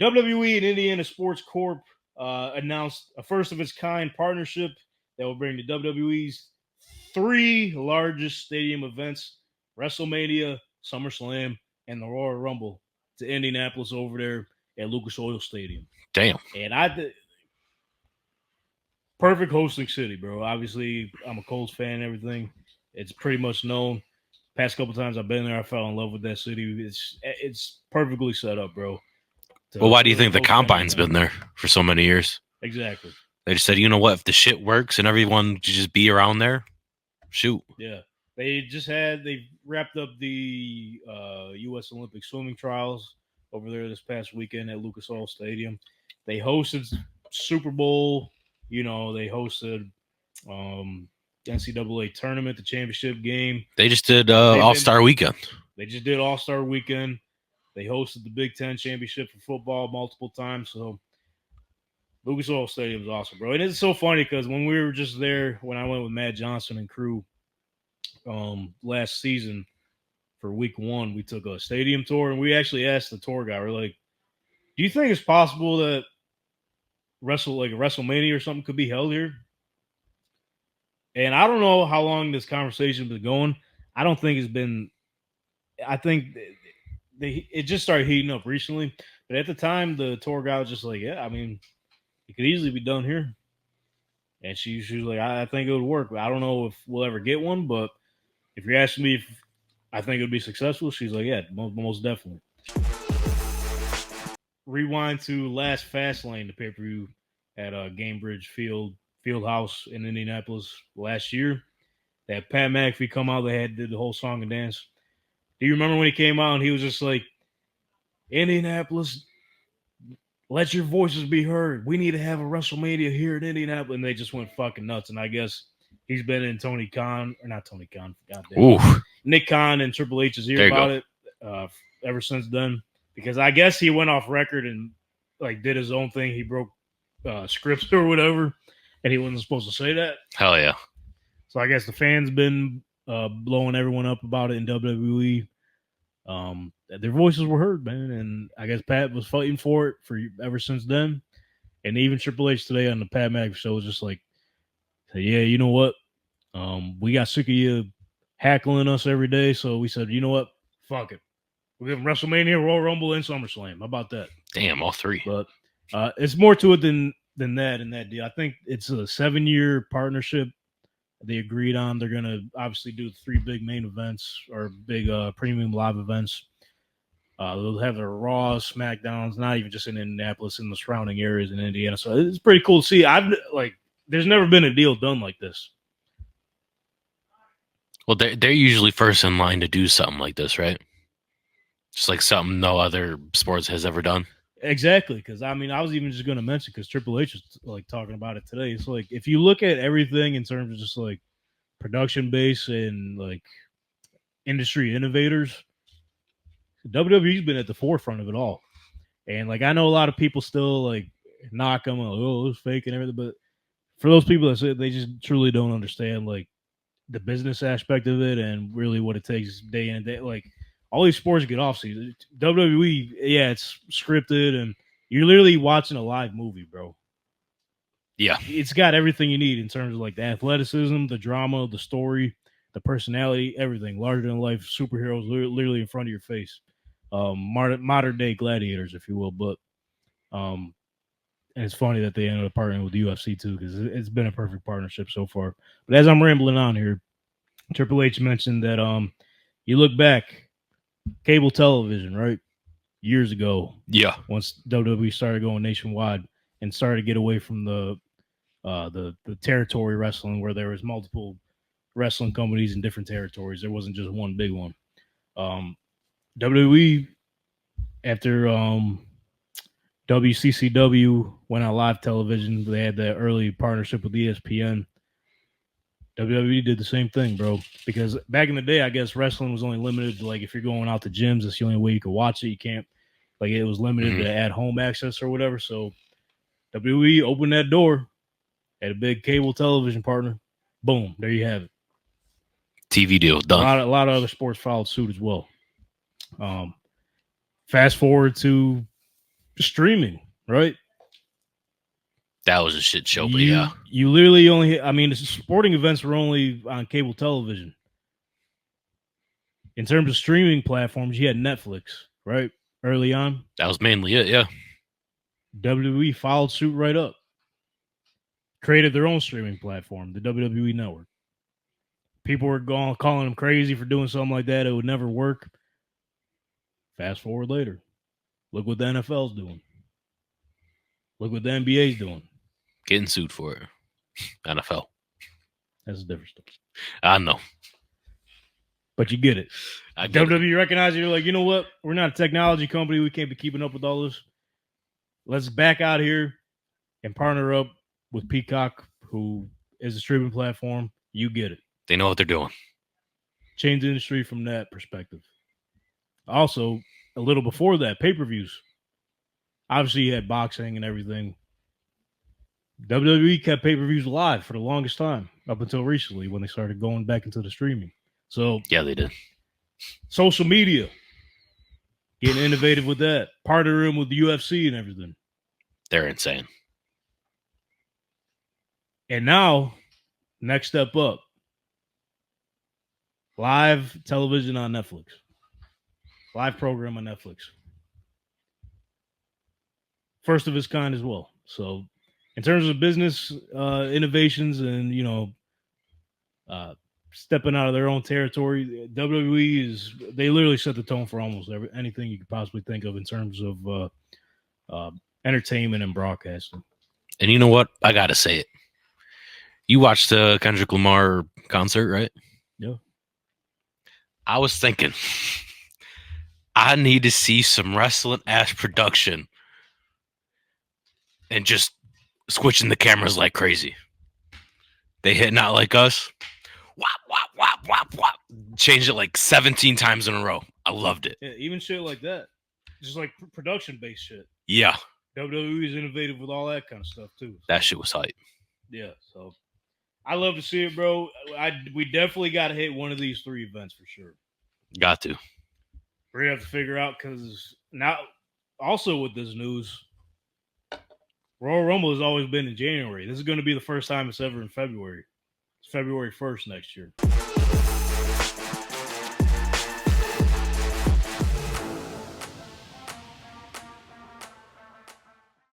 WWE and Indiana Sports Corp announced a first-of-its-kind partnership that will bring the WWE's 3 largest stadium events, Wrestlemania, Summerslam, and the Royal Rumble, to Indianapolis over there at Lucas Oil Stadium. Damn. And perfect hosting city, bro. Obviously, I'm a Colts fan and everything. It's pretty much known. Past couple times I've been there, I fell in love with that city. It's perfectly set up, bro. Well, why do you think the Combine's been there for so many years? Exactly. They just said, you know what? If the shit works and everyone just be around there, shoot. Yeah. They wrapped up the U.S. Olympic swimming trials over there this past weekend at Lucas Oil Stadium. They hosted Super Bowl. You know, they hosted NCAA tournament, the championship game. They just did All-Star Weekend. They just did All-Star Weekend. They hosted the Big Ten championship for football multiple times. So Lucas Oil Stadium is awesome, bro. And it's so funny because when we were just there, when I went with Matt Johnson and crew last season for week 1, we took a stadium tour, and we actually asked the tour guy, we're like, do you think it's possible that a WrestleMania or something could be held here? And I don't know how long this conversation has been going. I don't think it's been – I think it just started heating up recently. But at the time, the tour guy was just like, yeah, I mean, it could easily be done here. And she was like, I think it would work. I don't know if we'll ever get one, but if you're asking me if I think it would be successful, she's like, yeah, most definitely. Rewind to last Fastlane, the pay-per-view at Gamebridge Fieldhouse in Indianapolis last year. They had Pat McAfee come out. They did the whole song and dance. Do you remember when he came out and he was just like, Indianapolis, let your voices be heard. We need to have a WrestleMania here in Indianapolis. And they just went fucking nuts. And I guess he's been in Nick Khan and Triple H's ear about it ever since then. Because I guess he went off record and did his own thing. He broke scripts or whatever, and he wasn't supposed to say that. Hell yeah. So I guess the fans been blowing everyone up about it in WWE. Their voices were heard, man, and I guess Pat was fighting for it ever since then. And even Triple H today on the Pat McAfee show was just like, yeah, you know what? We got sick of you hackling us every day, so we said, you know what? Fuck it. We're giving WrestleMania, Royal Rumble, and SummerSlam. How about that? Damn, all 3. But it's more to it than that in that deal. I think it's a 7-year partnership they agreed on. They're going to obviously do 3 big main events or big premium live events. They'll have their Raw, Smackdowns, not even just in Indianapolis, in the surrounding areas in Indiana. So it's pretty cool to see. There's never been a deal done like this. Well, they're usually first in line to do something like this, right? Just like something no other sports has ever done. Exactly, because I mean, I was even just going to mention because Triple H was talking about it today. It's like if you look at everything in terms of just production base and industry innovators, WWE's been at the forefront of it all. And I know a lot of people still knock them, oh, it's fake and everything, but for those people that say they just truly don't understand the business aspect of it and really what it takes day in and day. All these sports get off season. WWE, yeah, it's scripted, and you're literally watching a live movie, bro. Yeah. It's got everything you need in terms of the athleticism, the drama, the story, the personality, everything. Larger than life superheroes literally in front of your face. Modern day gladiators, if you will. But and it's funny that they ended up partnering with the UFC too, because it's been a perfect partnership so far. But as I'm rambling on here, Triple H mentioned that you look back, cable television, right? Years ago. Yeah. Once WWE started going nationwide and started to get away from the territory wrestling where there was multiple wrestling companies in different territories. There wasn't just one big one. WWE, after WCCW went on live television, they had that early partnership with ESPN. WWE did the same thing, bro. Because back in the day, I guess wrestling was only limited to if you're going out to gyms, that's the only way you could watch it. You can't it was limited to at-home access or whatever. So WWE opened that door, had a big cable television partner. Boom, there you have it. TV deal done. A lot of other sports followed suit as well. Fast forward to streaming, right? That was a shit show, but yeah. You literally only, I mean, the sporting events were only on cable television. In terms of streaming platforms, you had Netflix, right? Early on. That was mainly it, yeah. WWE followed suit right up. Created their own streaming platform, the WWE Network. People were calling them crazy for doing something like that. It would never work. Fast forward later. Look what the NFL's doing. Look what the NBA's doing. Getting sued for it. NFL. That's a different story. I know. But you get it. I get WWE recognizes you're like, you know what? We're not a technology company. We can't be keeping up with all this. Let's back out here and partner up with Peacock, who is a streaming platform. You get it. They know what they're doing. Change the industry from that perspective. Also, a little before that, pay-per-views. Obviously, you had boxing and everything. WWE kept pay-per-views alive for the longest time, up until recently when they started going back into the streaming. So yeah, they did. Social media, getting innovative with that, partnering with the UFC and everything. They're insane. And now, next step up, live television on Netflix, live program on Netflix, first of its kind as well. So, in terms of business innovations and stepping out of their own territory, WWE they literally set the tone for almost anything you could possibly think of in terms of entertainment and broadcasting. And you know what? I gotta say it. You watched the Kendrick Lamar concert, right? Yeah. I was thinking, I need to see some wrestling ass production and just switching the cameras like crazy. They hit Not Like Us. Wop, wop, wop, wop, wop. Changed it like 17 times in a row. I loved it. Yeah, even shit like that. Just like production-based shit. Yeah. WWE is innovative with all that kind of stuff, too. So, that shit was hype. Yeah, so I love to see it, bro. We definitely got to hit one of these 3 events for sure. Got to. We're going to have to figure out because now, also with this news, Royal Rumble has always been in January. This is going to be the first time it's ever in February. It's February 1st next year.